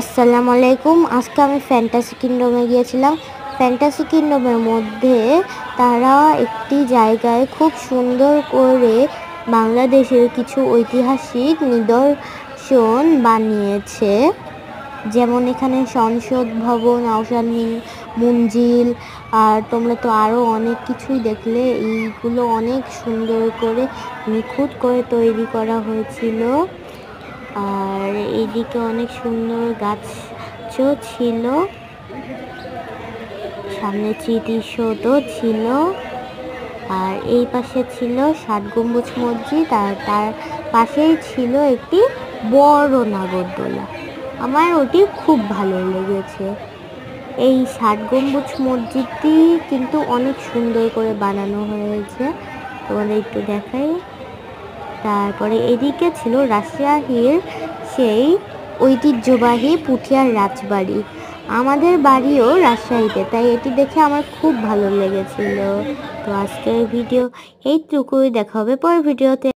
আসসালামু আলাইকুম। আজকে আমি ফ্যান্টাসি কিংডমে গিয়েছিলাম। ফ্যান্টাসি কিংডমের মধ্যে তারা একটি জায়গায় খুব সুন্দর করে বাংলাদেশের কিছু ঐতিহাসিক নিদর্শন বানিয়েছে। যেমন এখানে সংসদ ভবন, আহসান মঞ্জিল, আর তোমরা তো আরও অনেক কিছুই দেখলে। এইগুলো অনেক সুন্দর করে নিখুঁত করে তৈরি করা হয়েছিল। আর এইদিকে অনেক সুন্দর গাছও ছিল, সামনে স্মৃতিসৌধও ছিল, আর এই পাশে ছিল 7 গম্বুজ মসজিদ, আর তার পাশেই ছিল একটি বড় নাগরদোলা। আমার ওটি খুব ভালো লেগেছে। এই 7 গম্বুজ মসজিদটি কিন্তু অনেক সুন্দর করে বানানো হয়েছে, তোমাদের একটু দেখাই। তারপরে এদিকে ছিল রাজশাহীর সেই ঐতিহ্যবাহী পুঠিয়ার রাজবাড়ি। আমাদের বাড়িও রাজশাহীতে, তাই এটি দেখে আমার খুব ভালো লেগেছিল। তো আজকের ভিডিও এইটুকুই, দেখা হবে পরের ভিডিওতে।